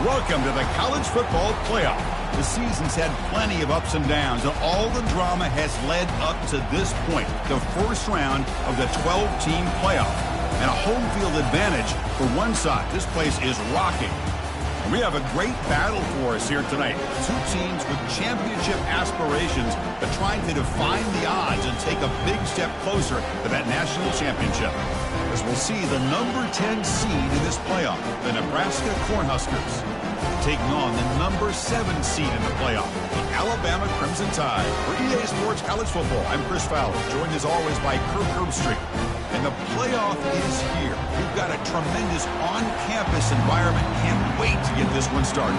Welcome to the College Football Playoff. The season's had plenty of ups and downs, and all the drama has led up to this point, the first round of the 12-team playoff. And a home field advantage for one side. This place is rocking. We have a great battle for us here tonight. Two teams with championship aspirations but trying to define the odds and take a big step closer to that national championship. As we'll see the number 10 seed in this playoff, the Nebraska Cornhuskers, taking on the number 7 seed in the playoff, the Alabama Crimson Tide. For EA Sports College Football, I'm Chris Fowler, joined as always by Kirk Herbstreit. And the playoff is here. We've got a tremendous on-campus environment. Can't wait to get this one started.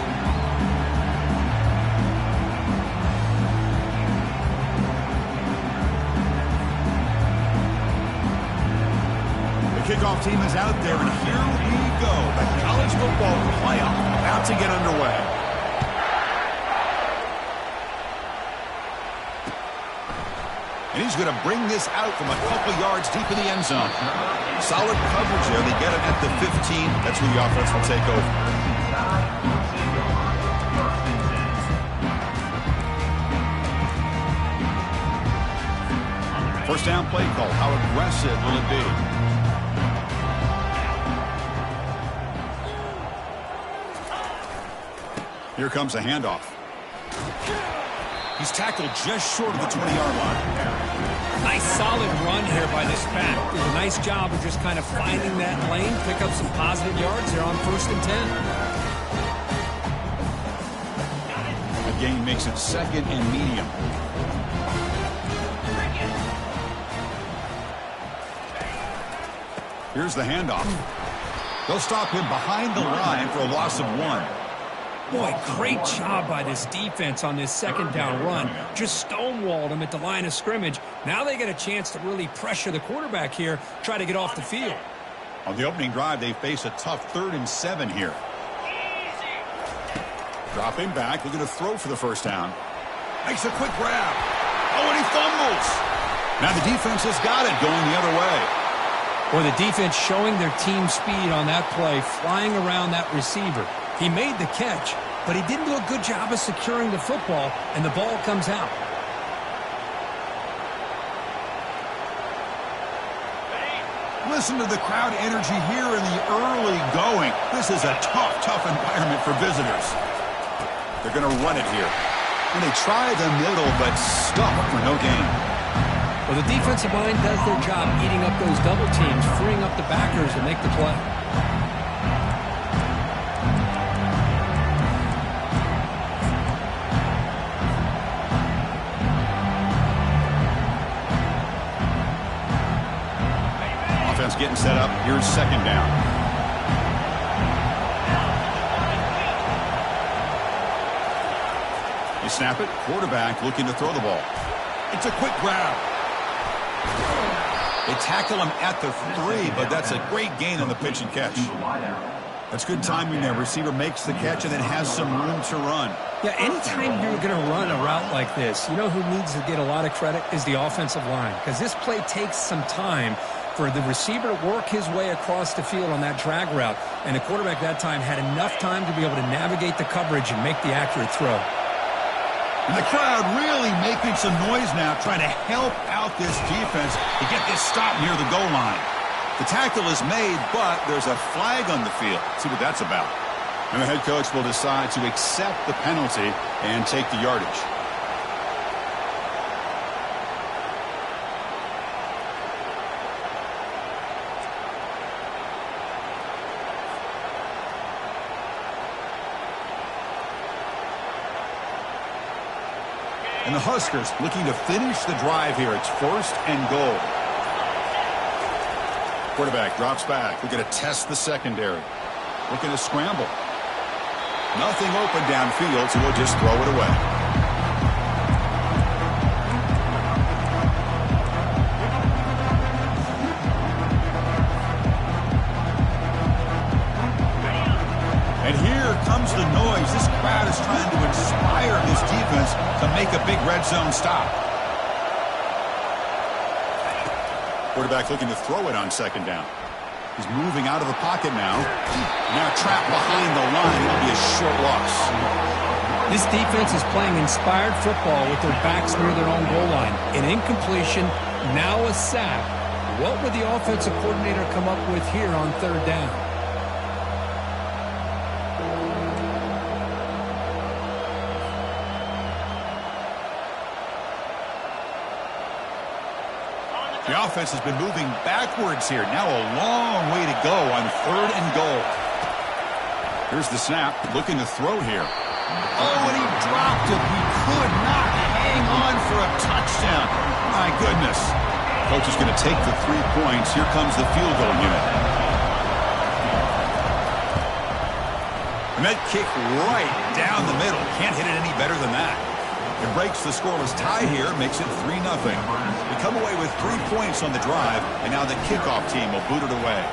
The kickoff team is out there, and here we go. The college football playoff about to get underway. And he's going to bring this out from a couple yards deep in the end zone. Solid coverage there. They get it at the 15. That's where the offense will take over. First down play call. How aggressive will it be? Here comes a handoff. He's tackled just short of the 20-yard line. Nice solid run here by this back. Did a nice job of just kind of finding that lane, pick up some positive yards here on 1st and 10. A gain makes it 2nd and medium. Here's the handoff. They'll stop him behind the line for a loss of 1. Boy, great job by this defense on this 2nd down run. Just stonewalled him at the line of scrimmage. Now they get a chance to really pressure the quarterback here, try to get off the field. On the opening drive, they face a tough 3rd and 7 here. Dropping back, looking to throw for the first down. Makes a quick grab. Oh, and he fumbles. Now the defense has got it going the other way. Or the defense showing their team speed on that play, flying around that receiver. He made the catch, but he didn't do a good job of securing the football, and the ball comes out. Listen to the crowd energy here in the early going. This is a tough environment for visitors. They're going to run it here. And they try the middle, but stuck for no gain. Well, the defensive line does their job eating up those double teams, freeing up the backers to make the play. Getting set up. Here's 2nd down. They snap it. Quarterback looking to throw the ball. It's a quick grab. They tackle him at the 3, but that's a great gain on the pitch and catch. That's good timing there. Receiver makes the catch and then has some room to run. Yeah, anytime you're going to run a route like this, you know who needs to get a lot of credit is the offensive line, because this play takes some time for the receiver to work his way across the field on that drag route. And the quarterback that time had enough time to be able to navigate the coverage and make the accurate throw. And the crowd really making some noise now, trying to help out this defense to get this stop near the goal line. The tackle is made, but there's a flag on the field. See what that's about. And the head coach will decide to accept the penalty and take the yardage. And the Huskers looking to finish the drive here. It's 1st and goal. Quarterback drops back. Looking to test the secondary. Looking to scramble. Nothing open downfield, so we'll just throw it away. And here comes the noise. This crowd is trying to inspire this defense to make a big red zone stop. Quarterback looking to throw it on 2nd down. He's moving out of the pocket now. Now trapped behind the line. It'll be a short loss. This defense is playing inspired football with their backs near their own goal line. An incompletion, now a sack. What would the offensive coordinator come up with here on third down? The offense has been moving backwards here. Now a long way to go on third and goal. Here's the snap. Looking to throw here. Oh, and he dropped it. He could not hang on for a touchdown. My goodness. Coach is going to take the 3 points. Here comes the field goal unit. And that kick right down the middle. Can't hit it any better than that. It breaks the scoreless tie here, makes it 3-0. They come away with 3 points on the drive, and now the kickoff team will boot it away.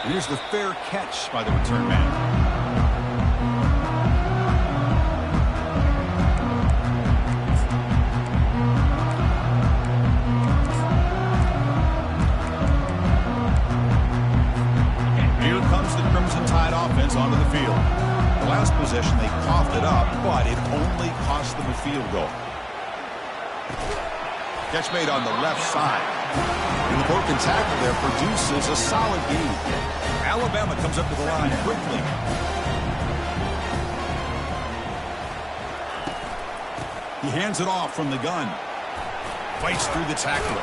And here's the fair catch by the return man. Onto the field. The last possession, they coughed it up, but it only cost them a field goal. Catch made on the left side. And the broken tackle there produces a solid gain. Alabama comes up to the line quickly. He hands it off from the gun. Fights through the tackler.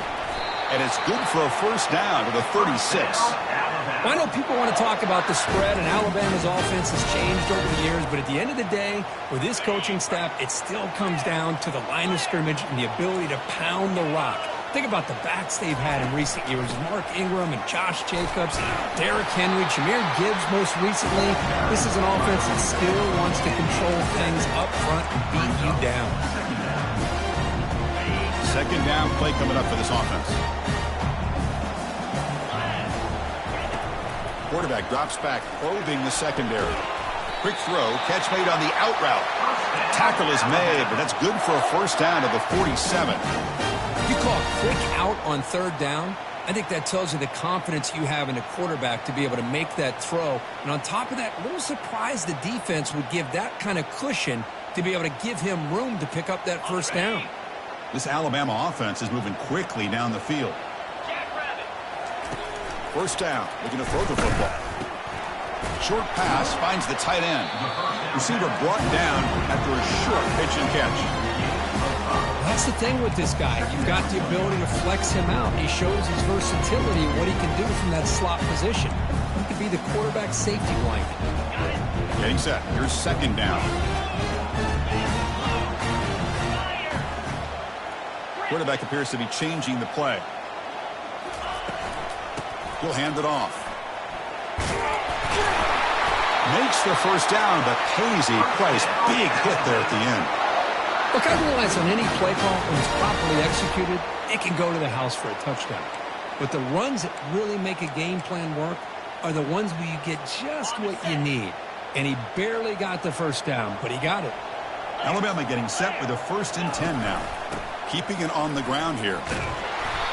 And it's good for a first down to the 36. Well, I know people want to talk about the spread, and Alabama's offense has changed over the years, but at the end of the day, with this coaching staff, it still comes down to the line of scrimmage and the ability to pound the rock. Think about the backs they've had in recent years. Mark Ingram and Josh Jacobs, Derrick Henry, Jahmyr Gibbs most recently. This is an offense that still wants to control things up front and beat you down. Second down play coming up for this offense. Quarterback drops back, probing the secondary. Quick throw, catch made on the out route. Tackle is made, but that's good for a first down to the 47. You call a quick out on third down, I think that tells you the confidence you have in a quarterback to be able to make that throw. And on top of that, a little surprised the defense would give that kind of cushion to be able to give him room to pick up that first down. This Alabama offense is moving quickly down the field. First down, looking to throw the football. Short pass finds the tight end. Receiver brought down after a short pitch and catch. That's the thing with this guy. You've got the ability to flex him out. He shows his versatility and what he can do from that slot position. He could be the quarterback safety blanket. Getting set. Here's second down. Quarterback appears to be changing the play. He'll hand it off. Makes the first down, but pays a price. Big hit there at the end. Look, I realize on any play call, when it's properly executed, it can go to the house for a touchdown. But the runs that really make a game plan work are the ones where you get just what you need. And he barely got the first down, but he got it. Alabama getting set with a 1st and 10 now. Keeping it on the ground here.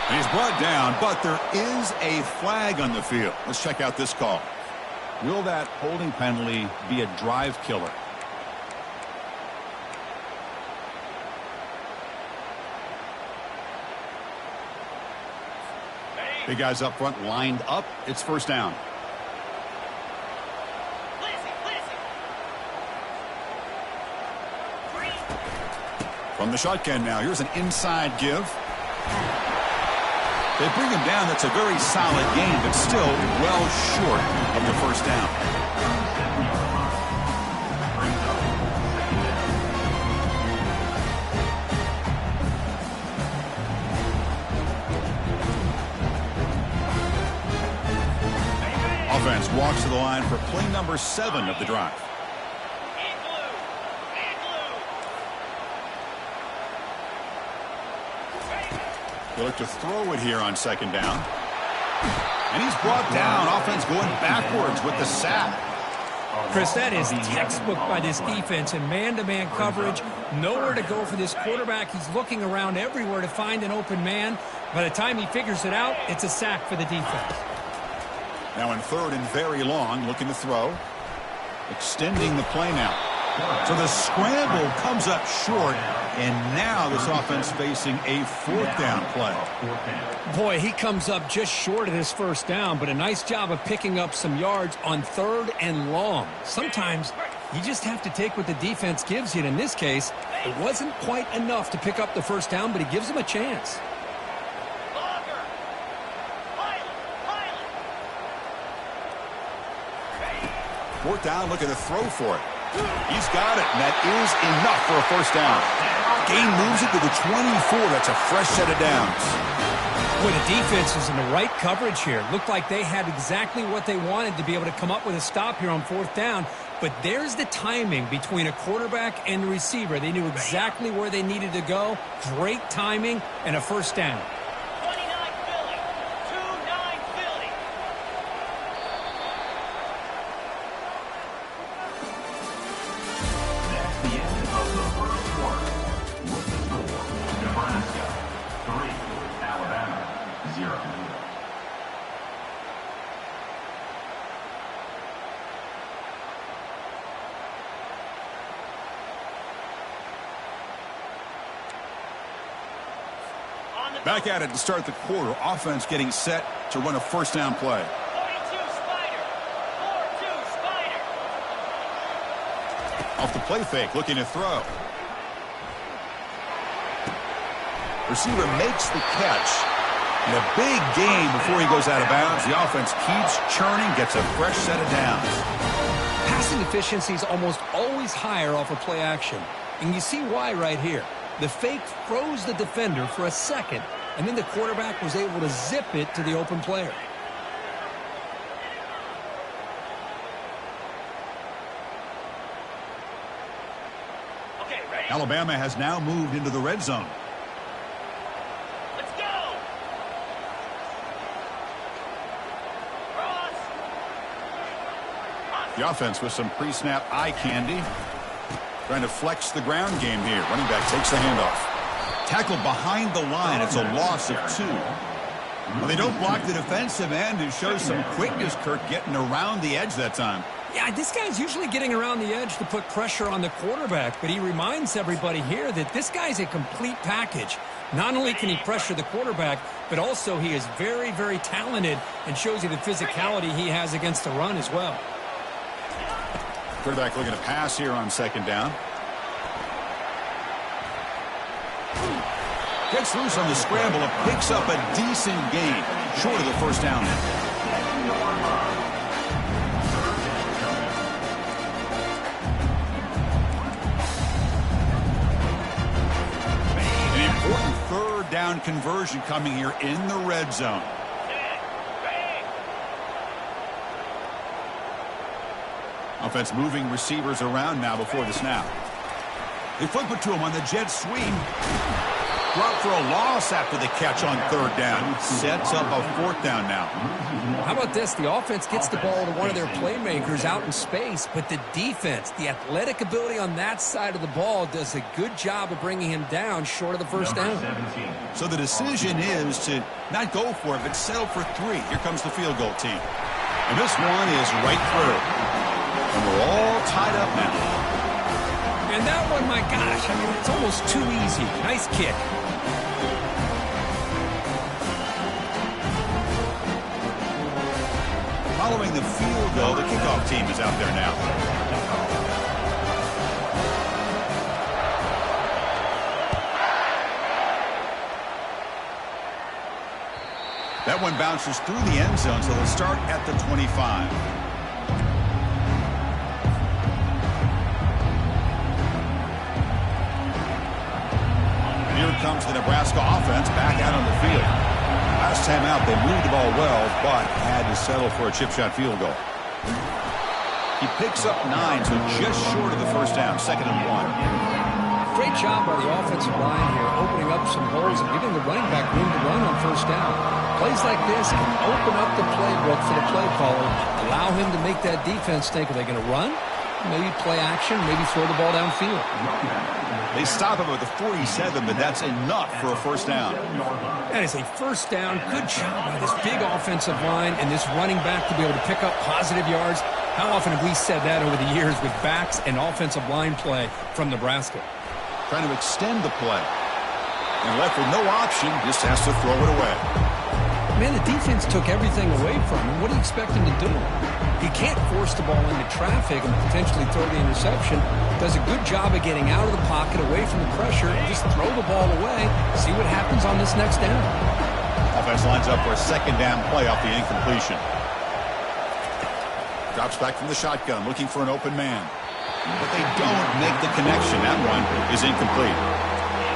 And he's brought down, but there is a flag on the field. Let's check out this call. Will that holding penalty be a drive killer? Big guys up front lined up. It's first down. From the shotgun now, here's an inside give. They bring him down. That's a very solid gain, but still well short of the first down. Offense walks to the line for play number 7 of the drive. They look to throw it here on second down. And he's brought down. Offense going backwards with the sack. Chris, that is textbook by this defense in man-to-man coverage. Nowhere to go for this quarterback. He's looking around everywhere to find an open man. By the time he figures it out, it's a sack for the defense. Now in third and very long, looking to throw. Extending the play now. So the scramble comes up short, and now this offense facing a fourth down play. Boy, he comes up just short of this first down, but a nice job of picking up some yards on third and long. Sometimes you just have to take what the defense gives you, and in this case, it wasn't quite enough to pick up the first down, but he gives them a chance. Fourth down, looking to throw for it. He's got it, and that is enough for a first down. Gain moves it to the 24. That's a fresh set of downs. Boy, the defense is in the right coverage here. Looked like they had exactly what they wanted to be able to come up with a stop here on fourth down. But there's the timing between a quarterback and the receiver. They knew exactly where they needed to go. Great timing and a first down. Back at it to start the quarter. Offense getting set to run a first down play. 42 Spider. 4-2 Spider. Off the play fake, looking to throw. Receiver makes the catch. And a big gain before he goes out of bounds. The offense keeps churning, gets a fresh set of downs. Passing efficiency is almost always higher off of play action. And you see why right here. The fake froze the defender for a second, and then the quarterback was able to zip it to the open player. Okay, ready? Alabama has now moved into the red zone. Let's go. Cross. The offense with some pre-snap eye candy. Trying to flex the ground game here. Running back takes the handoff. Tackle behind the line. It's a loss of 2. Well, they don't block the defensive end and show some quickness, Kirk, getting around the edge that time. Yeah, this guy's usually getting around the edge to put pressure on the quarterback, but he reminds everybody here that this guy's a complete package. Not only can he pressure the quarterback, but also he is very, very talented and shows you the physicality he has against the run as well. Quarterback looking to pass here on second down. Gets loose on the scramble and picks up a decent gain. Short of the first down. An important third down conversion coming here in the red zone. Offense moving receivers around now before the snap. They flip it to him on the jet sweep. Brought for a loss after the catch on third down. Sets up a fourth down now. How about this? The offense gets the ball to one of their playmakers out in space, but the defense, the athletic ability on that side of the ball does a good job of bringing him down short of the first down. So the decision is to not go for it, but settle for 3. Here comes the field goal team. And this one is right through. And we're all tied up now. And that one, my gosh, I mean, it's almost too easy. Nice kick. Following the field goal, the kickoff team is out there now. That one bounces through the end zone, so they'll start at the 25. Here comes the Nebraska offense back out on the field. Last time out, they moved the ball well, but had to settle for a chip shot field goal. He picks up 9, so just short of the first down, 2nd and 1. Great job by the offensive line here, opening up some holes and giving the running back room to run on first down. Plays like this can open up the playbook for the play caller, allow him to make that defense think, are they going to run? Maybe play action, maybe throw the ball downfield. They stop him at the 47, but that's enough for a first down. That is a first down. Good job by this big offensive line and this running back to be able to pick up positive yards. How often have we said that over the years with backs and offensive line play from Nebraska? Trying to extend the play. And left with no option, just has to throw it away. Man, the defense took everything away from him. What do you expect him to do? He can't force the ball into traffic and potentially throw the interception. Does a good job of getting out of the pocket, away from the pressure, and just throw the ball away. See what happens on this next down. Offense lines up for a second down play off the incompletion. Drops back from the shotgun, looking for an open man. But they don't make the connection. That one is incomplete.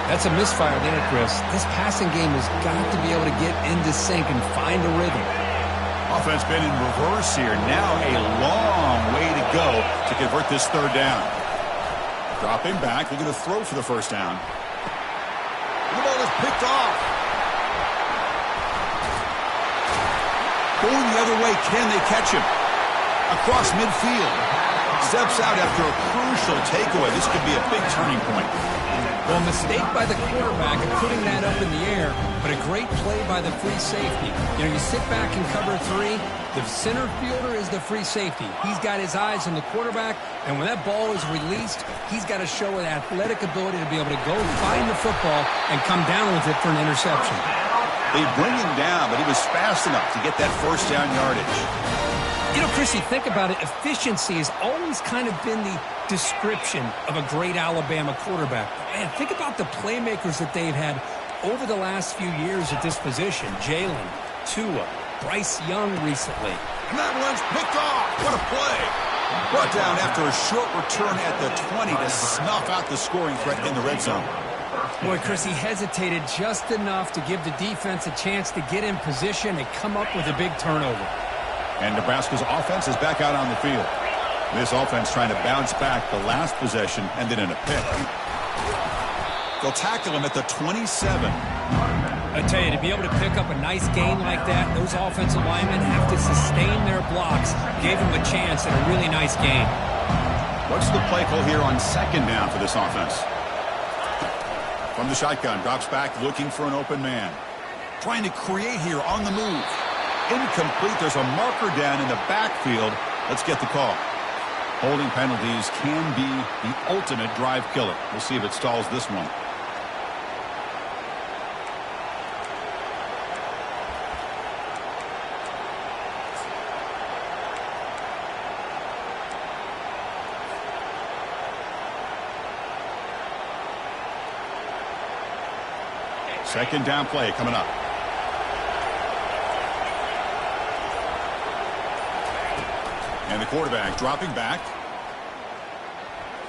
That's a misfire there, Chris. This passing game has got to be able to get into sync and find a rhythm. Offense been in reverse here. Now a long way to go to convert this third down. Dropping back, looking to throw for the first down. The ball is picked off. Going the other way, can they catch him? Across midfield. Steps out after a crucial takeaway. This could be a big turning point. Well, mistake by the quarterback of putting that up in the air, but a great play by the free safety. You know, you sit back and cover three. The center fielder is the free safety. He's got his eyes on the quarterback, and when that ball is released, he's got to show an athletic ability to be able to go find the football and come down with it for an interception. They bring him down, but he was fast enough to get that first down yardage. You know, Chris, you think about it, efficiency has always kind of been the description of a great Alabama quarterback. Man, think about the playmakers that they've had over the last few years at this position. Jalen, Tua, Bryce Young recently. And that one's picked off. What a play. Brought down after a short return at the 20 to snuff out the scoring threat in the red zone. Boy, Chris, he hesitated just enough to give the defense a chance to get in position and come up with a big turnover. And Nebraska's offense is back out on the field. This offense trying to bounce back the last possession, ended in a pick. They'll tackle him at the 27. I tell you, to be able to pick up a nice gain like that, those offensive linemen have to sustain their blocks. Gave him a chance at a really nice gain. What's the play call here on second down for this offense? From the shotgun, drops back, looking for an open man. Trying to create here on the move. Incomplete. There's a marker down in the backfield. Let's get the call. Holding penalties can be the ultimate drive killer. We'll see if it stalls this one. Second down play coming up. And the quarterback dropping back.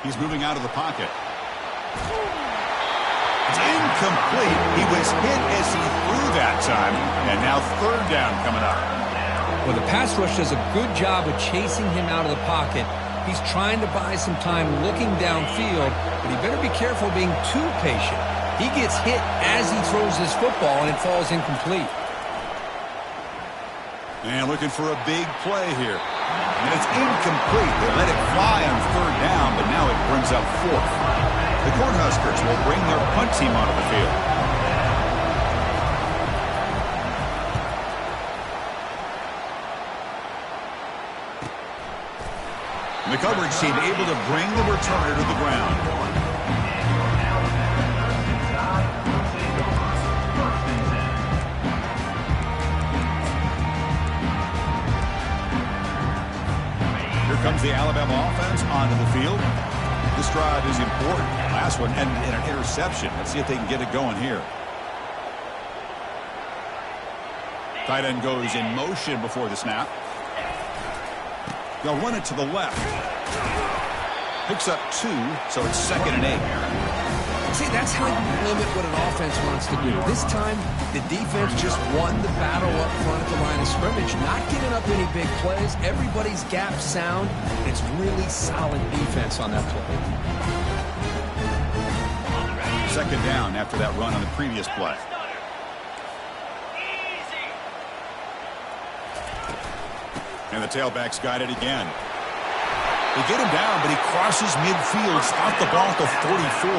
He's moving out of the pocket. It's incomplete. He was hit as he threw that time. And now third down coming up. Well, the pass rush does a good job of chasing him out of the pocket. He's trying to buy some time looking downfield, but he better be careful being too patient. He gets hit as he throws this football, and it falls incomplete. And looking for a big play here. And it's incomplete. They let it fly on third down, but now it brings up fourth. The Cornhuskers will bring their punt team onto the field. And the coverage team able to bring the returner to the ground. Comes the Alabama offense onto the field. This drive is important. Last one ended in an interception. Let's see if they can get it going here. Tight end goes in motion before the snap. They'll run it to the left. Picks up 2, so it's 2nd and 8. See, that's how you limit what an offense wants to do. This time, the defense just won the battle up front at the line of scrimmage, not giving up any big plays. Everybody's gap sound. It's really solid defense on that play. second down after that run on the previous play. Easy. And the tailback's got it again. They get him down, but he crosses midfield, stopped the ball at the 44.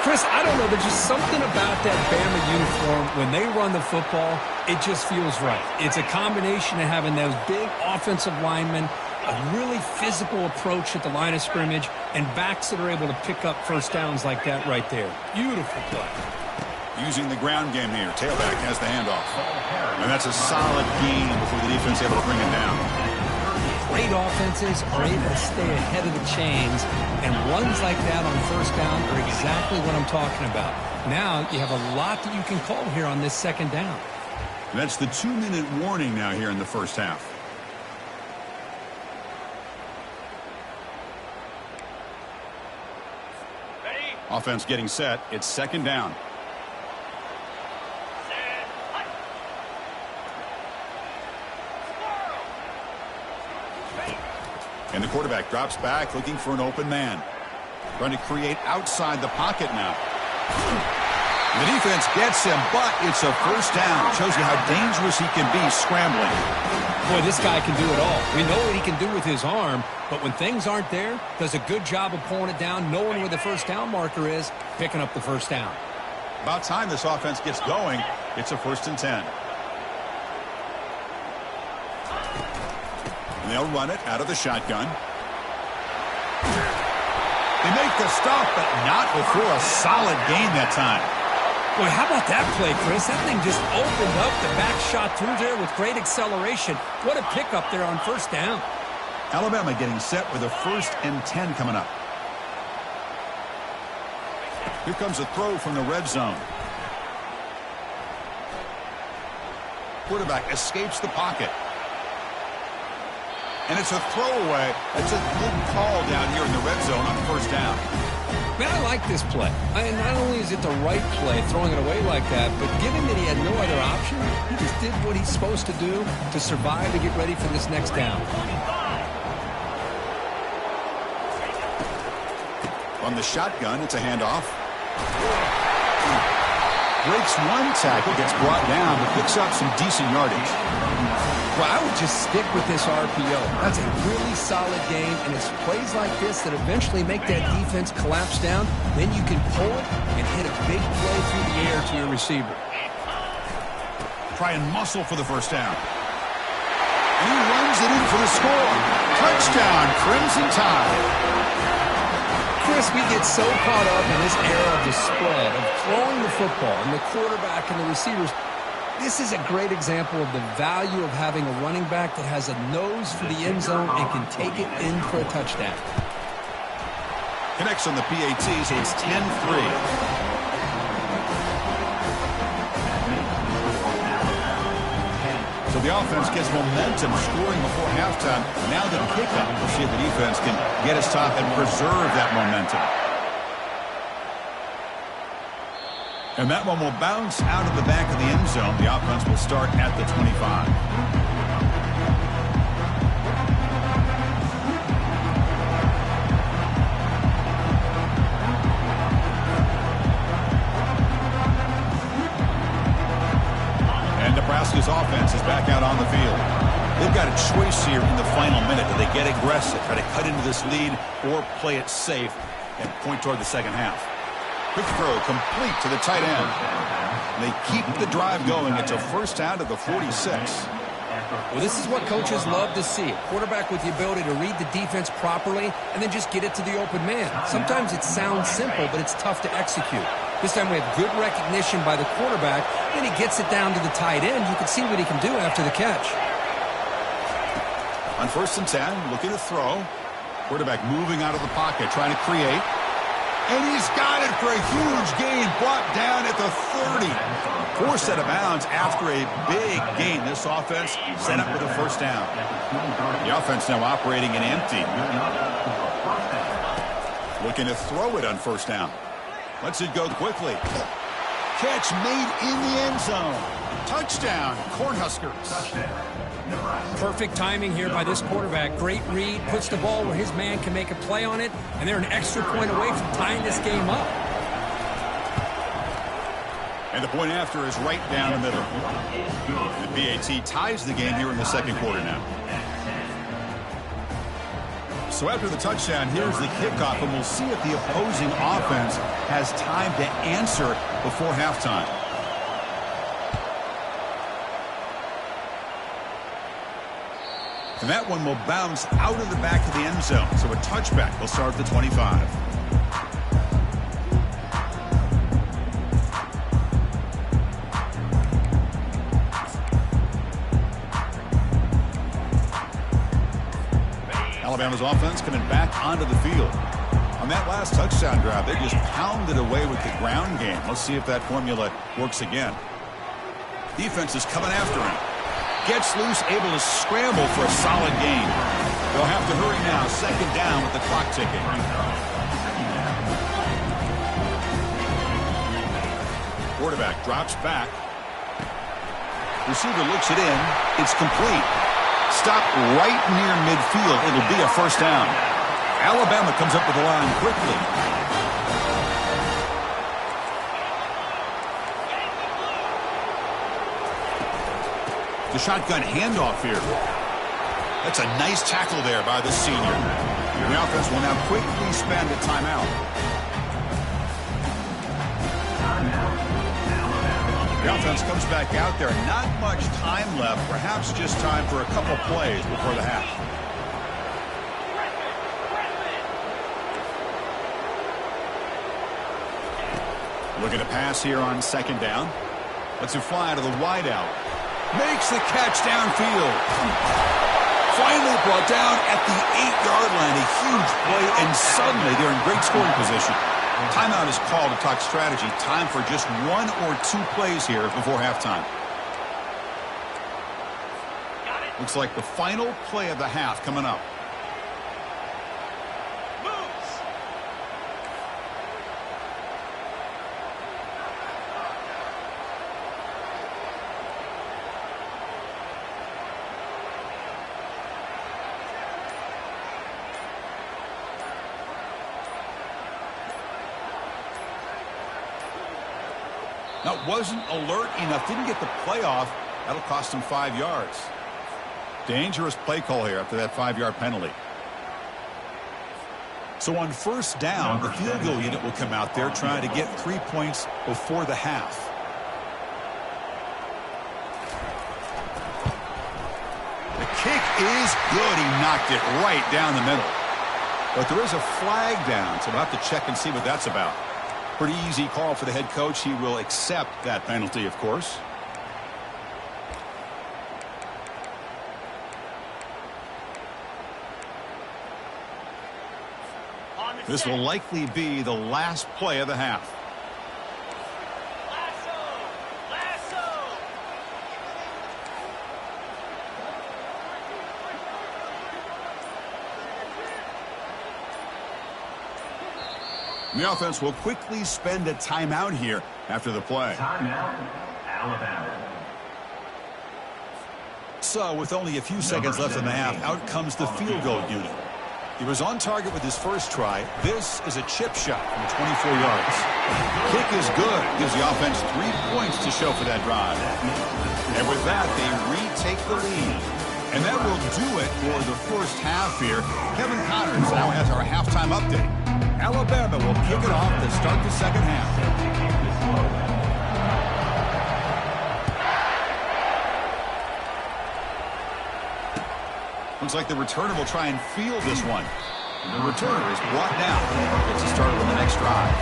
Chris, I don't know. There's just something about that Bama uniform. When they run the football, it just feels right. It's a combination of having those big offensive linemen, a really physical approach at the line of scrimmage, and backs that are able to pick up first downs like that right there. Beautiful play. Using the ground game here. Tailback has the handoff. And that's a solid gain before the defense able to bring him down. Great offenses are able to stay ahead of the chains, and runs like that on first down are exactly what I'm talking about. Now you have a lot that you can call here on this second down. That's the 2-minute warning now here in the first half. Ready? Offense getting set. It's second down. Set. Hut. Squirrel. Ready? And the quarterback drops back looking for an open man. Trying to create outside the pocket now. The defense gets him, but it's a first down. Shows you how dangerous he can be scrambling. Boy, this guy can do it all. We know what he can do with his arm, but when things aren't there, does a good job of pulling it down, knowing where the first down marker is, picking up the first down. About time this offense gets going. It's a 1st and 10. And they'll run it out of the shotgun. They make the stop, but not before a solid gain that time. Boy, how about that play, Chris? That thing just opened up. The back shot through there with great acceleration. What a pickup there on first down. Alabama getting set with a 1st and 10 coming up. Here comes a throw from the red zone. Quarterback escapes the pocket. And it's a throwaway. It's a good call down here in the red zone on first down. Man, I like this play. And not only is it the right play, throwing it away like that, but given that he had no other option, he just did what he's supposed to do to survive and get ready for this next down. On the shotgun, it's a handoff. Breaks one tackle, gets brought down, but picks up some decent yardage. Well, I would just stick with this RPO. That's a really solid game, and it's plays like this that eventually make that defense collapse down. Then you can pull it and hit a big play through the air to your receiver. Try and muscle for the first down. And he runs it in for the score. Touchdown, Crimson Tide. Chris, we get so caught up in this era of the spread, of throwing the football, and the quarterback and the receivers. This is a great example of the value of having a running back that has a nose for the end zone and can take it in for a touchdown. Connects on the PAT, so it's 10-3. So the offense gets momentum, scoring before halftime. Now the kickoff. We'll see if the defense can get his top and preserve that momentum. And that one will bounce out of the back of the end zone. The offense will start at the 25. And Nebraska's offense is back out on the field. They've got a choice here in the final minute. Do they get aggressive, try to cut into this lead, or play it safe and point toward the second half? Quick throw complete to the tight end. They keep the drive going. It's a first down to the 46. Well, this is what coaches love to see. A quarterback with the ability to read the defense properly and then just get it to the open man. Sometimes it sounds simple, but it's tough to execute. This time we have good recognition by the quarterback, and he gets it down to the tight end. You can see what he can do after the catch. On 1st and 10, looking to throw. Quarterback moving out of the pocket, trying to create. And he's got it for a huge gain, brought down at the 30. Forced out of bounds after a big gain. This offense set up with a first down. The offense now operating in empty. Looking to throw it on first down. Lets it go quickly. Catch made in the end zone. Touchdown, Cornhuskers. Perfect timing here by this quarterback. Great read, puts the ball where his man can make a play on it, and they're an extra point away from tying this game up. And the point after is right down the middle. The PAT ties the game here in the second quarter now. So after the touchdown, here's the kickoff, and we'll see if the opposing offense has time to answer before halftime. And that one will bounce out of the back of the end zone. So a touchback will start at the 25. Alabama's offense coming back onto the field. On that last touchdown drive, they just pounded away with the ground game. Let's see if that formula works again. Defense is coming after him. Gets loose, able to scramble for a solid gain. They'll have to hurry now. Second down with the clock ticking. Quarterback drops back. Receiver looks it in. It's complete. Stopped right near midfield. It'll be a first down. Alabama comes up with the line quickly. The shotgun handoff here. That's a nice tackle there by the senior. The offense will now quickly spend a timeout. The offense comes back out there. Not much time left. Perhaps just time for a couple plays before the half. Look at a pass here on second down. Lets it fly to the wideout. Makes the catch downfield. Finally brought down at the 8-yard line. A huge play, and suddenly they're in great scoring position. Timeout is called to talk strategy. Time for just 1 or 2 plays here before halftime. Looks like the final play of the half coming up. Now, wasn't alert enough, didn't get the play off. That'll cost him 5 yards. Dangerous play call here after that 5-yard penalty. So on first down, the field goal unit will come out there trying to get 3 points before the half. The kick is good. He knocked it right down the middle. But there is a flag down, so we'll have to check and see what that's about. Pretty easy call for the head coach. He will accept that penalty, of course. This will likely be the last play of the half. The offense will quickly spend a timeout here after the play. Timeout, Alabama. So with only a few seconds left in the half, out comes the field goal unit. He was on target with his first try. This is a chip shot from 24 yards. Kick is good. Gives the offense 3 points to show for that drive. And with that, they retake the lead. And that will do it for the first half here. Kevin Connors now has our halftime update. Alabama will kick it off to start the second half. Looks like the returner will try and field this one. The returner is brought down. Gets us started on the next drive.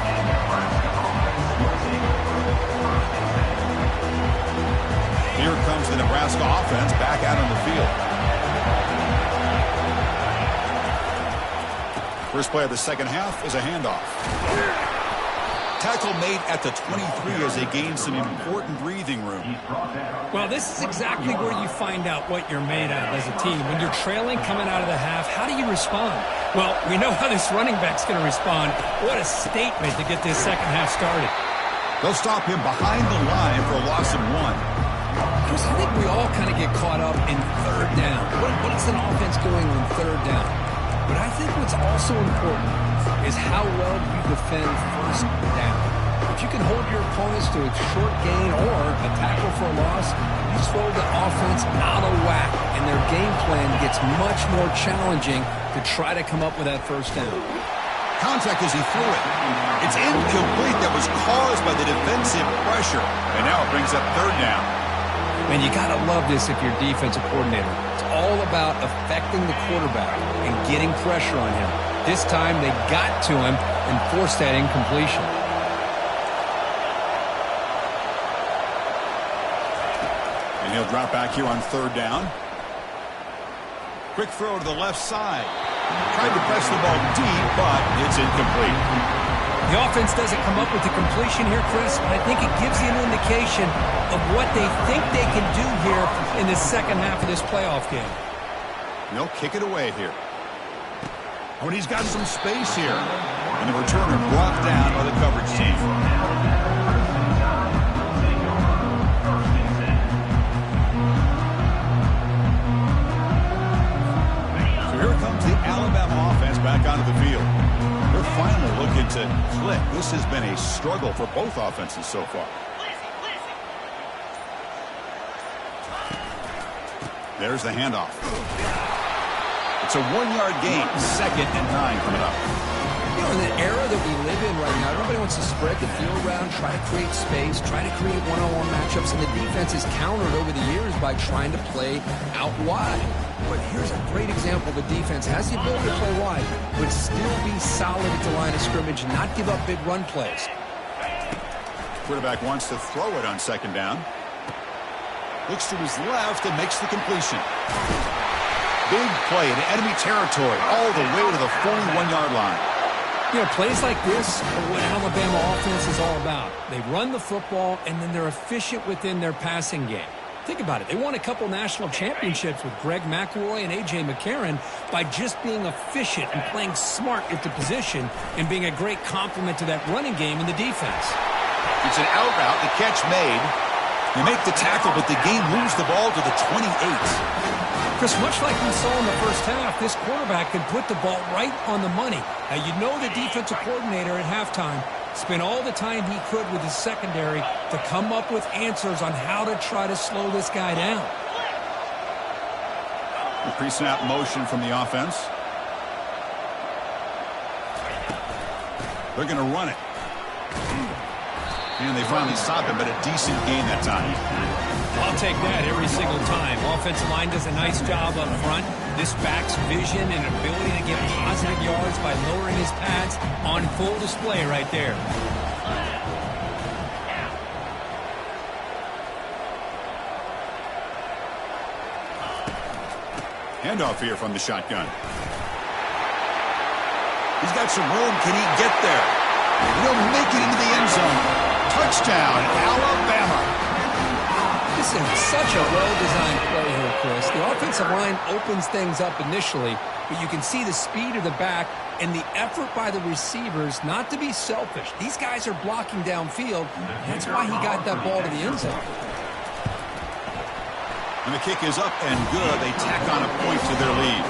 Here comes the Nebraska offense back out on the field. First play of the second half is a handoff. Tackle made at the 23 as they gain some important breathing room. Well, this is exactly where you find out what you're made of as a team. When you're trailing coming out of the half, how do you respond? Well, we know how this running back's going to respond. What a statement to get this second half started. They'll stop him behind the line for a loss of 1. Chris, I think we all kind of get caught up in third down. What is an offense doing on third down? But I think what's also important is how well you defend first down. If you can hold your opponents to a short gain or a tackle for a loss, you throw the offense out of whack, and their game plan gets much more challenging to try to come up with that first down. Contact as he threw it. It's incomplete. That was caused by the defensive pressure. And now it brings up third down. Man, you got to love this if you're a defensive coordinator. It's all about affecting the quarterback and getting pressure on him. This time they got to him and forced that incompletion. And he'll drop back here on third down. Quick throw to the left side. Tried to press the ball deep, but it's incomplete. The offense doesn't come up with the completion here, Chris, but I think it gives you an indication of what they think they can do here in the second half of this playoff game. And they'll kick it away here. Oh, and he's got some space here. And the returner brought down by the coverage team. Alabama offense back onto the field. They're finally looking to click. This has been a struggle for both offenses so far. There's the handoff. It's a 1-yard gain. 2nd and 9 coming up. You know, in the era that we live in right now, everybody wants to spread the field around, try to create space, try to create one-on-one matchups, and the defense is countered over the years by trying to play out wide. But here's a great example. The defense has the ability to play wide, but still be solid at the line of scrimmage, not give up big run plays. Quarterback wants to throw it on 2nd down. Looks to his left and makes the completion. Big play in enemy territory all the way to the 41-yard line. You know, plays like this are what Alabama offense is all about. They run the football, and then they're efficient within their passing game. Think about it. They won a couple national championships with Greg McElroy and A.J. McCarron by just being efficient and playing smart at the position and being a great complement to that running game in the defense. It's an out route. The catch made. They make the tackle, but the game moves the ball to the 28. Chris, much like we saw in the first half, this quarterback can put the ball right on the money. Now, you know the defensive coordinator at halftime spent all the time he could with his secondary to come up with answers on how to try to slow this guy down. The pre-snap motion from the offense. They're going to run it. And they finally stop him, but a decent gain that time. I'll take that every single time. Offensive line does a nice job up front. This back's vision and ability to get positive yards by lowering his pads on full display right there. Handoff here from the shotgun. He's got some room. Can he get there? He'll make it into the end zone. Touchdown, Alabama. This is such a well-designed play here, Chris. The offensive line opens things up initially, but you can see the speed of the back and the effort by the receivers not to be selfish. These guys are blocking downfield. That's why he got that ball to the end zone. And the kick is up and good. They tack on a point to their lead.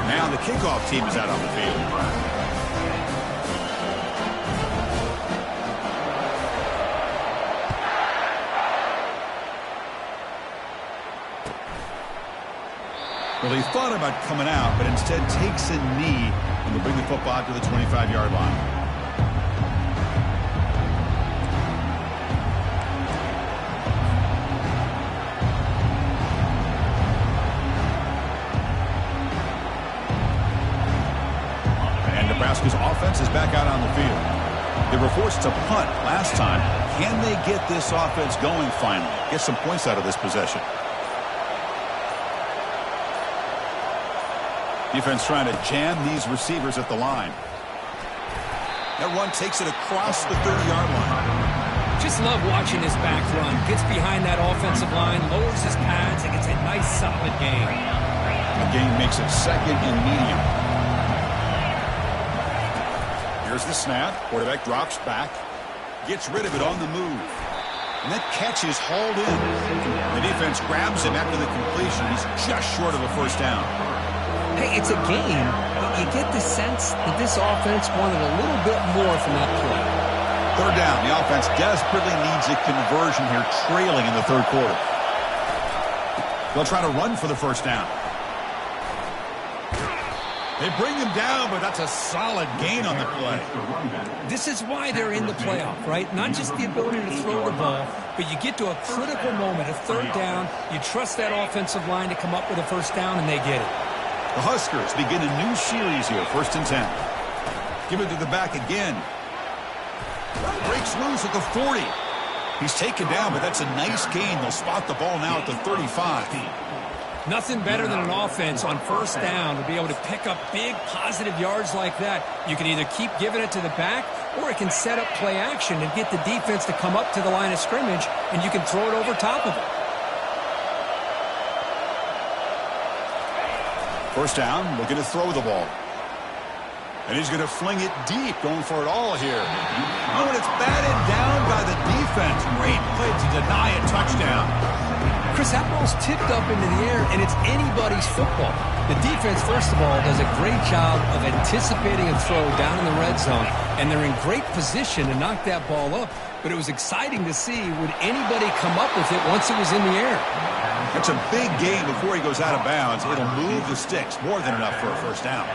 Now the kickoff team is out on the field. Well, he thought about coming out, but instead takes a knee and will bring the football to the 25-yard line. And Nebraska's offense is back out on the field. They were forced to punt last time. Can they get this offense going finally? Get some points out of this possession. Defense trying to jam these receivers at the line. That run takes it across the 30-yard line. Just love watching this back run. Gets behind that offensive line, lowers his pads, and gets a nice solid gain. The gain makes it 2nd and medium. Here's the snap. Quarterback drops back. Gets rid of it on the move. And that catch is hauled in. The defense grabs him after the completion. He's just short of a first down. Hey, it's a game, but you get the sense that this offense wanted a little bit more from that play. Third down. The offense desperately needs a conversion here, trailing in the third quarter. They'll try to run for the first down. They bring him down, but that's a solid gain on the play. This is why they're in the playoff, right? Not just the ability to throw the ball, but you get to a critical moment, a third down. You trust that offensive line to come up with a first down, and they get it. The Huskers begin a new series here, 1st and 10. Give it to the back again. Breaks loose at the 40. He's taken down, but that's a nice gain. They'll spot the ball now at the 35. Nothing better than an offense on first down to be able to pick up big positive yards like that. You can either keep giving it to the back, or it can set up play action and get the defense to come up to the line of scrimmage, and you can throw it over top of it. First down, looking to throw the ball. And he's going to fling it deep, going for it all here. Oh, and it's batted down by the defense. Great play to deny a touchdown. Chris, that ball's tipped up into the air, and it's anybody's football. The defense, first of all, does a great job of anticipating a throw down in the red zone, and they're in great position to knock that ball up. But it was exciting to see, would anybody come up with it once it was in the air? That's a big gain before he goes out of bounds. It'll move the sticks, more than enough for a first down.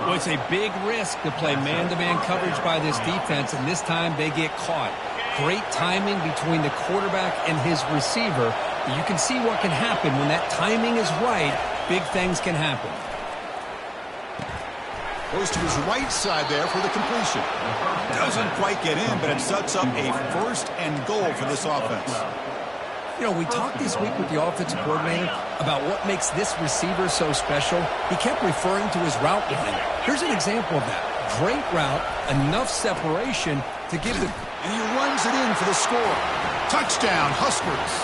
Well, it's a big risk to play man-to-man coverage by this defense, and this time they get caught. Great timing between the quarterback and his receiver. You can see what can happen when that timing is right. Big things can happen. Goes to his right side there for the completion. Doesn't quite get in, but it sets up a 1st and goal for this offense. You know, we talked this week with the offensive coordinator about what makes this receiver so special. He kept referring to his route running. Here's an example of that. Great route, enough separation to give the... And he runs it in for the score. Touchdown, Huskers.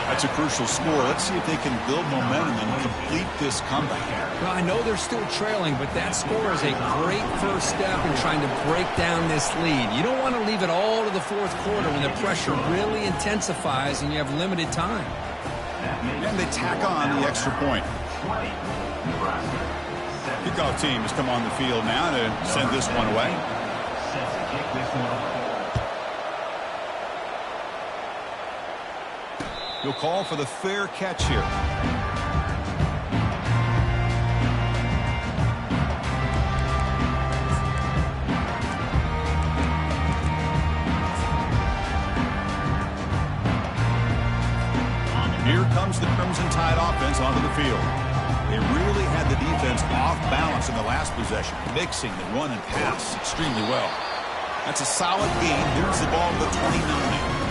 That's a crucial score. Let's see if they can build momentum and complete this comeback. Well, I know they're still trailing, but that score is a great first step in trying to break down this lead. You don't want to leave it all to the fourth quarter when the pressure really intensifies and you have limited time. And they tack on the extra point. Kickoff team has come on the field now to send this one away. He'll call for the fair catch here. Here comes the Crimson Tide offense onto the field. They really had the defense off balance in the last possession, mixing the run and pass extremely well. That's a solid gain. Here's the ball to the 29.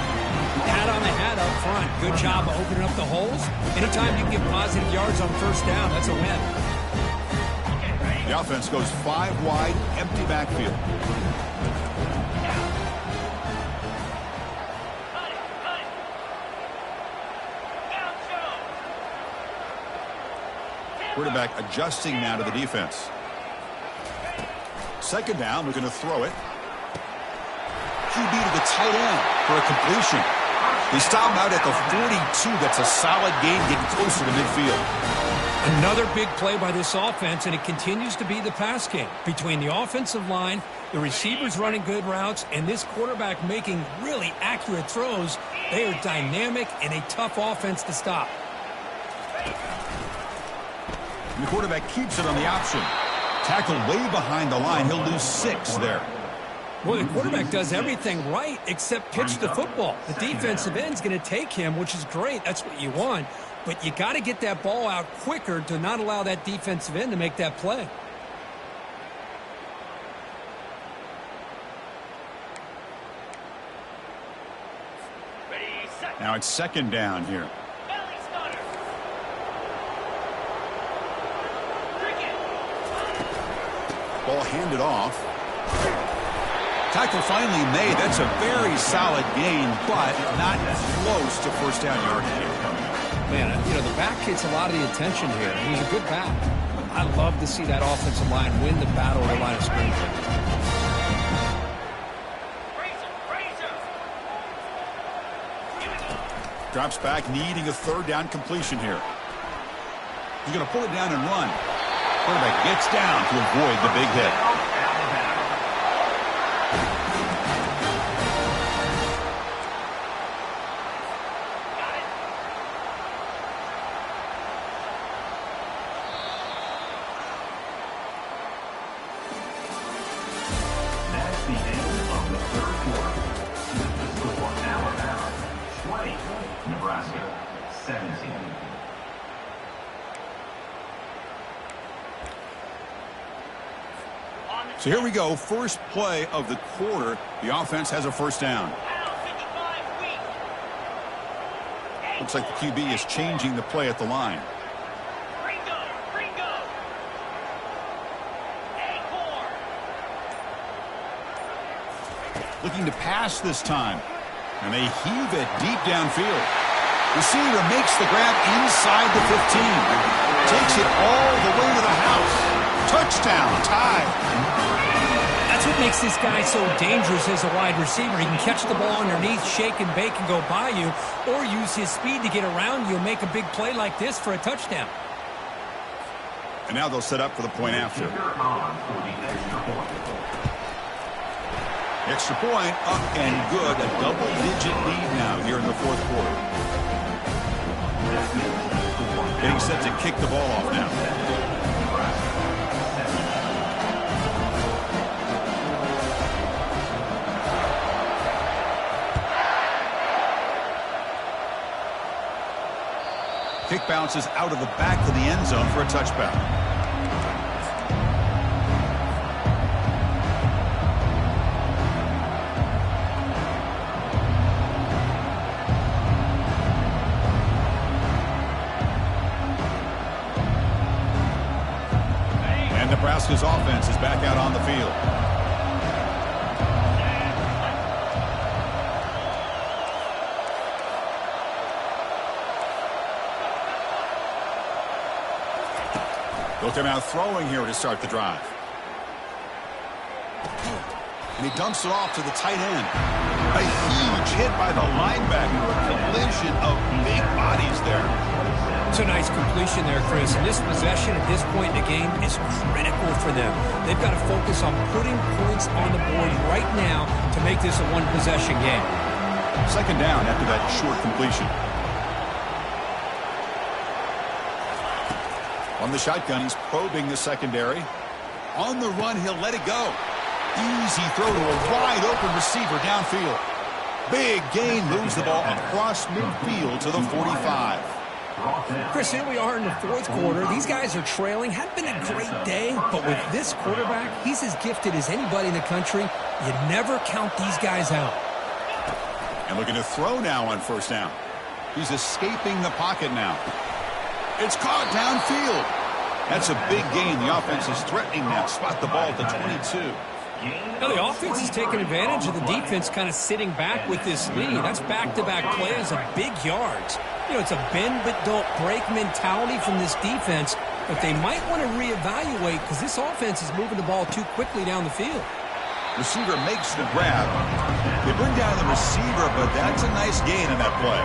Pat on the hat up front. Good job of opening up the holes. Anytime you can get positive yards on first down, that's a win. The offense goes 5 wide, empty backfield. Quarterback adjusting now to the defense. Second down, we're going to throw it. QB to the tight end for a completion. They stop him out at the 42. That's a solid gain, getting closer to midfield. Another big play by this offense, and it continues to be the pass game. Between the offensive line, the receivers running good routes, and this quarterback making really accurate throws, they are dynamic and a tough offense to stop. And the quarterback keeps it on the option. Tackled way behind the line. He'll lose 6 there. Well, the quarterback does everything right except pitch the football. The defensive end's going to take him, which is great. That's what you want. But you got to get that ball out quicker to not allow that defensive end to make that play. Now it's second down here. Ball handed off. Tackle finally made. That's a very solid gain, but not close to first down yardage. Man, you know, the back gets a lot of the attention here. He's a good back. I love to see that offensive line win the battle at the line of scrimmage. Drops back, needing a third down completion here. He's going to pull it down and run. Quarterback gets down to avoid the big hit. That's the end of the third quarter. The score, Alabama 20, Nebraska 17. So here we go. First play of the quarter. The offense has a first down. Looks like the QB is changing the play at the line. Looking to pass this time. And they heave it deep downfield. Receiver makes the grab inside the 15. Takes it all the way to the house. Touchdown, tie. That's what makes this guy so dangerous as a wide receiver. He can catch the ball underneath, shake and bake and go by you, or use his speed to get around you and make a big play like this for a touchdown. And now they'll set up for the point after. Extra point up and good. A double-digit lead now here in the fourth quarter. Getting set to kick the ball off now. Kick bounces out of the back of the end zone for a touchback. And Nebraska's offense is back out on the field. They'll come out throwing here to start the drive. And he dumps it off to the tight end. A huge hit by the linebacker. A collision of big bodies there. It's a nice completion there, Chris. And this possession at this point in the game is critical for them. They've got to focus on putting points on the board right now to make this a one-possession game. Second down after that short completion. On the shotgun, he's probing the secondary. On the run, he'll let it go. Easy throw to a wide-open receiver downfield. Big gain, moves the ball across midfield to the 45. Chris, here we are in the fourth quarter. These guys are trailing. Hadn't been a great day, but with this quarterback, he's as gifted as anybody in the country. You never count these guys out. And looking to throw now on first down. He's escaping the pocket now. It's caught downfield. That's a big gain. The offense is threatening now. Spot the ball at the 22. Now the offense is taking advantage of the defense kind of sitting back with this lead. That's back-to-back plays of big yards. You know, it's a bend but don't break mentality from this defense, but they might want to reevaluate because this offense is moving the ball too quickly down the field. Receiver makes the grab. They bring down the receiver, but that's a nice gain in that play.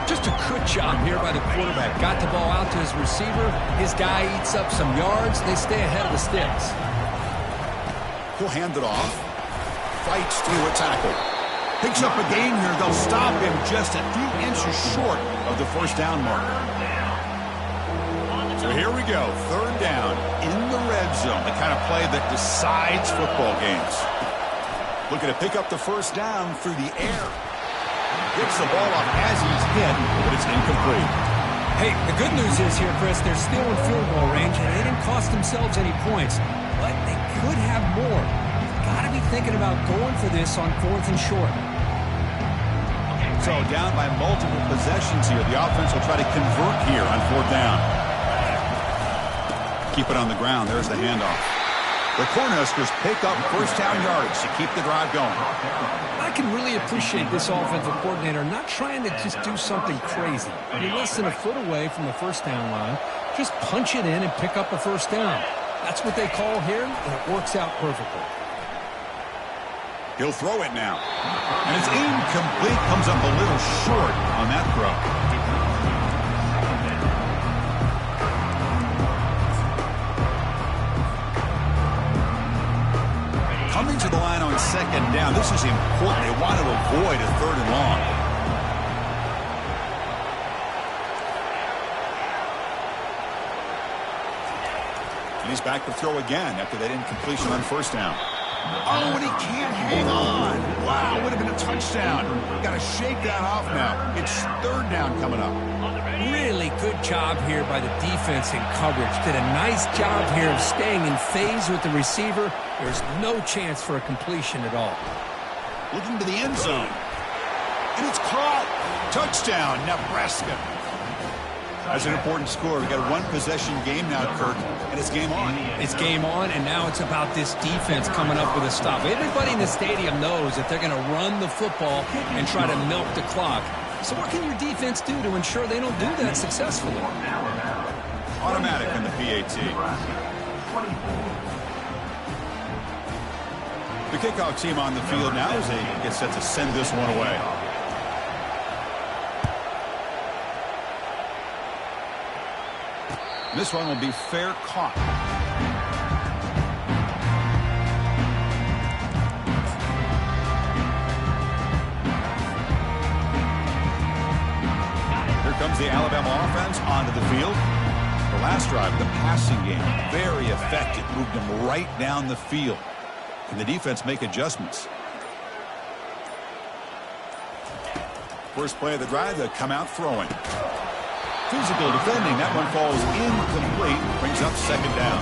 Just a good job here by the quarterback. Got the ball out to his receiver. His guy eats up some yards. They stay ahead of the sticks. He'll hand it off. Fights through a tackle. Picks up a gain here. They'll stop him just a few inches short of the first down marker. So here we go. Third down in the red zone. The kind of play that decides football games. Looking to pick up the first down through the air. Gets the ball off as he's hit, but it's incomplete. Hey, the good news is here, Chris, they're still in field goal range, and they didn't cost themselves any points. But they could have more. You've got to be thinking about going for this on fourth and short. So down by multiple possessions here. The offense will try to convert here on fourth down. Keep it on the ground. There's the handoff. The Cornhuskers pick up first down yards to keep the drive going. I can really appreciate this offensive coordinator not trying to just do something crazy. You're less than a foot away from the first down line. Just punch it in and pick up a first down. That's what they call here, and it works out perfectly. He'll throw it now. And it's incomplete. Comes up a little short on that throw. the line on second down. This is important. They want to avoid a 3rd and long. And he's back to throw again after that incompletion on 1st down. Oh, and he can't hang on. Wow, would have been a touchdown. Got to shake that off now. It's 3rd down coming up. Really good job here by the defense in coverage. Did a nice job here of staying in phase with the receiver. There's no chance for a completion at all. Looking to the end zone. And it's caught. Touchdown, Nebraska. That's an important score. We've got a 1-possession game now, Kirk, and it's game on. It's game on, and now it's about this defense coming up with a stop. Everybody in the stadium knows that they're going to run the football and try to milk the clock. So what can your defense do to ensure they don't do that successfully? Automatic on the PAT. The kickoff team on the field now as they get set to send this one away. This one will be fair caught. Here comes the Alabama offense onto the field. The last drive, the passing game, very effective. Moved them right down the field. Can the defense make adjustments? First play of the drive, they come out throwing. Physical defending. That one falls incomplete. Brings up 2nd down.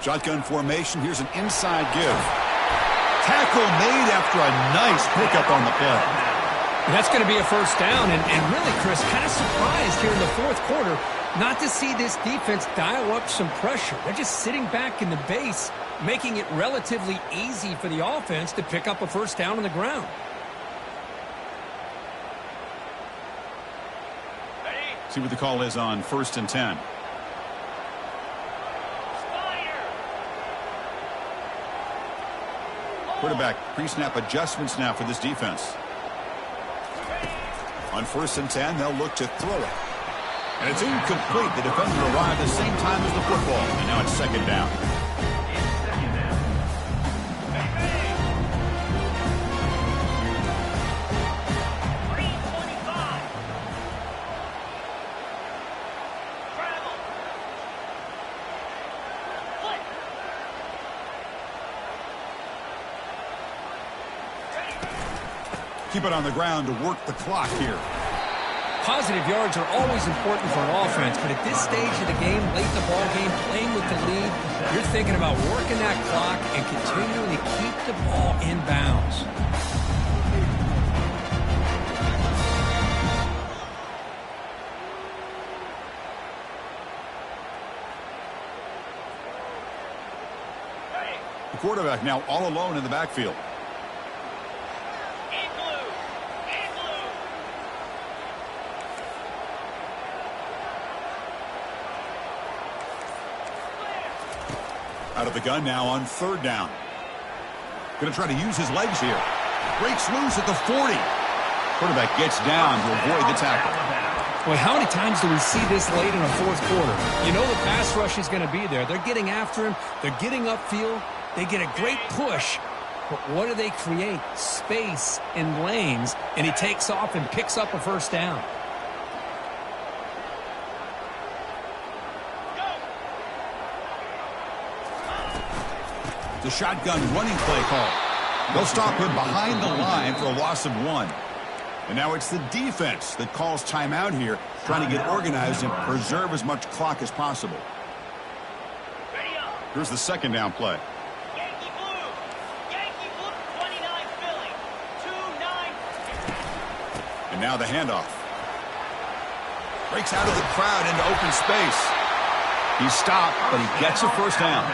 Shotgun formation. Here's an inside give. Tackle made after a nice pickup on the play. That's going to be a 1st down, and really, Chris, kind of surprised here in the 4th quarter not to see this defense dial up some pressure. They're just sitting back in the base, making it relatively easy for the offense to pick up a 1st down on the ground. See what the call is on 1st and 10. Quarterback pre-snap adjustments now for this defense. On 1st and 10, they'll look to throw it. And it's incomplete. The defender arrived at the same time as the football. And now it's 2nd down. Keep it on the ground to work the clock here. Positive yards are always important for an offense, but at this stage of the game, late in the ball game, playing with the lead, you're thinking about working that clock and continuing to keep the ball in bounds. The quarterback now all alone in the backfield. Out of the gun now on 3rd down. Going to try to use his legs here. Breaks loose at the 40. Quarterback gets down to avoid the tackle. Boy, how many times do we see this late in a 4th quarter? You know the pass rush is going to be there. They're getting after him. They're getting upfield. They get a great push. But what do they create? Space and lanes. And he takes off and picks up a 1st down. The shotgun running play call. They'll stop him behind the line for a loss of 1. And now it's the defense that calls timeout here, trying to get organized and preserve as much clock as possible. Here's the 2nd down play. Yankee Blue, 29 Philly, 2-9. And now the handoff. Breaks out of the crowd into open space. He's stopped, but he gets a 1st down.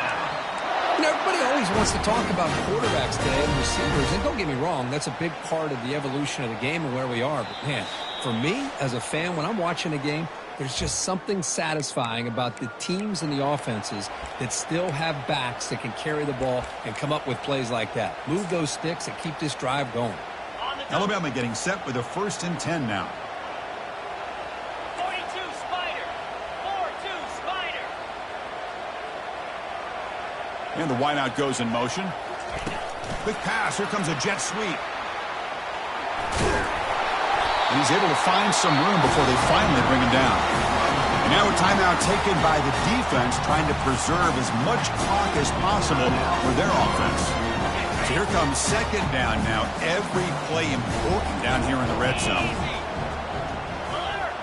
You know, everybody always wants to talk about quarterbacks today and receivers, and don't get me wrong, that's a big part of the evolution of the game and where we are. But, man, for me, as a fan, when I'm watching a game, there's just something satisfying about the teams and the offenses that still have backs that can carry the ball and come up with plays like that. Move those sticks and keep this drive going. Alabama getting set with a 1st and 10 now. 42 Spider. 4-2 Spider. And the wideout goes in motion. Quick pass. Here comes a jet sweep. And he's able to find some room before they finally bring him down. And now a timeout taken by the defense, trying to preserve as much clock as possible for their offense. So here comes 2nd down now. Every play important down here in the red zone. Alert.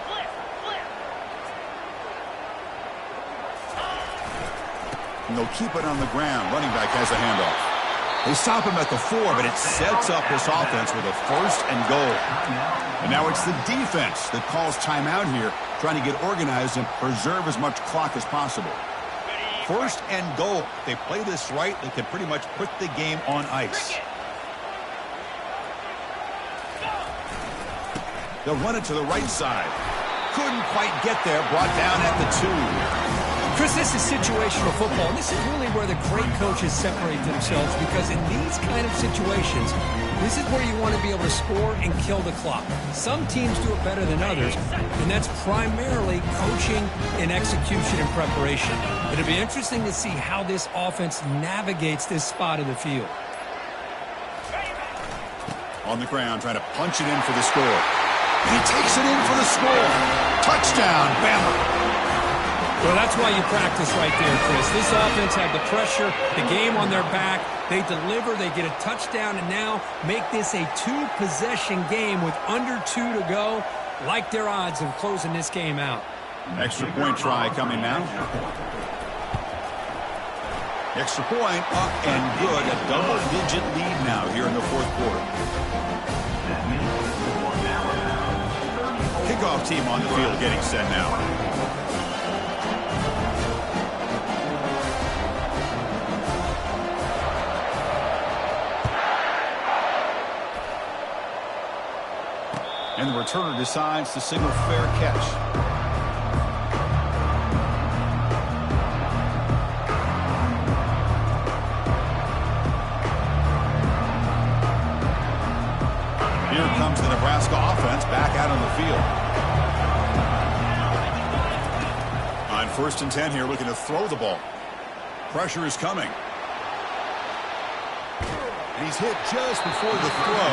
Flip. And they'll keep it on the ground. Running back has the handoff. They stop him at the 4, but it sets up this offense with a 1st and goal. And now it's the defense that calls timeout here, trying to get organized and preserve as much clock as possible. 1st and goal. If they play this right, they can pretty much put the game on ice. They'll run it to the right side. Couldn't quite get there. Brought down at the 2. Chris, this is situational football, and this is really where the great coaches separate themselves, because in these kind of situations, this is where you want to be able to score and kill the clock. Some teams do it better than others, and that's primarily coaching and execution and preparation. It'll be interesting to see how this offense navigates this spot of the field. On the ground, trying to punch it in for the score. And he takes it in for the score. Touchdown, Bama. Well, that's why you practice right there, Chris. This offense had the pressure, the game on their back. They deliver, they get a touchdown, and now make this a 2-possession game with under 2 to go. Like their odds of closing this game out. Extra point try coming now. Extra point up and good. A double-digit lead now here in the 4th quarter. Kickoff team on the field getting set now. And the returner decides to signal fair catch. Here comes the Nebraska offense back out on the field. On 1st and 10 here, looking to throw the ball. Pressure is coming. And he's hit just before the throw.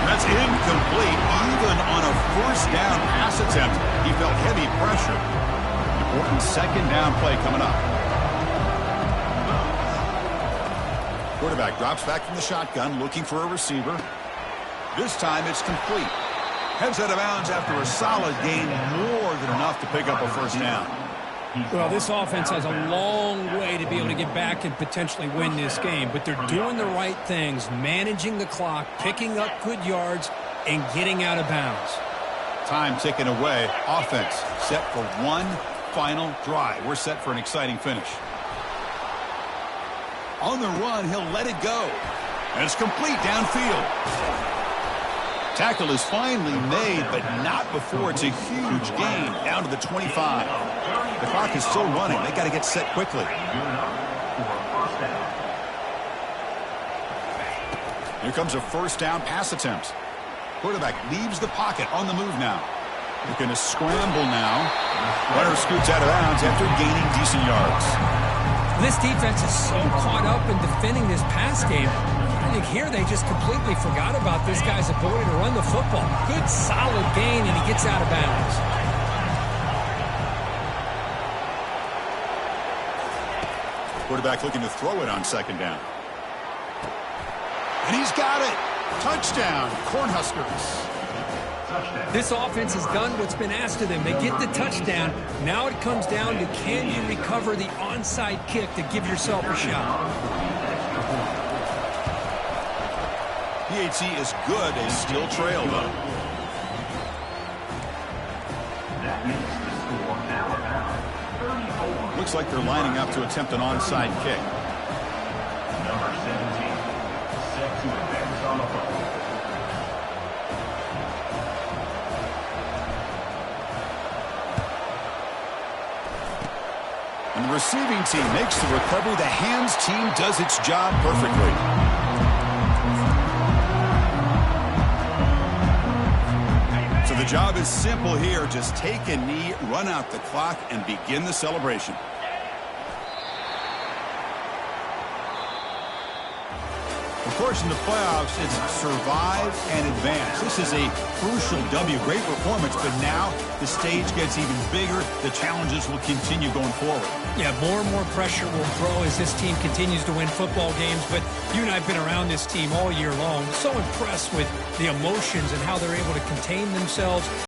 That's incomplete. Even on a 1st down pass attempt, he felt heavy pressure. Important 2nd down play coming up. Quarterback drops back from the shotgun, looking for a receiver. This time it's complete. Heads out of bounds after a solid gain, more than enough to pick up a 1st down. Well, this offense has a long way to be able to get back and potentially win this game, but they're doing the right things, managing the clock, picking up good yards, and getting out of bounds. Time ticking away. Offense set for one final drive. We're set for an exciting finish. On the run, he'll let it go. And it's complete downfield. Tackle is finally made, but not before it's a huge gain down to the 25. The clock is still running. They got to get set quickly. Here comes a 1st down pass attempt. Quarterback leaves the pocket on the move now. They're going to scramble now. Runner scoots out of bounds after gaining decent yards. This defense is so caught up in defending this pass game. I think here they just completely forgot about this guy's ability to run the football. Good, solid gain, and he gets out of bounds. Quarterback looking to throw it on 2nd down. And he's got it. Touchdown, Cornhuskers. This offense has done what's been asked of them. They get the touchdown. Now it comes down to, can you recover the onside kick to give yourself a shot? PAT is good. They still trail, though. Looks like they're lining up to attempt an onside kick. Number 17, set to advance on the football. And the receiving team makes the recovery. The hands team does its job perfectly. job is simple here. Just take a knee, run out the clock, and begin the celebration. Of course, in the playoffs, it's survive and advance. This is a crucial W. Great performance, but now the stage gets even bigger. The challenges will continue going forward. Yeah, more and more pressure will grow as this team continues to win football games. But you and I have been around this team all year long. So impressed with the emotions and how they're able to contain themselves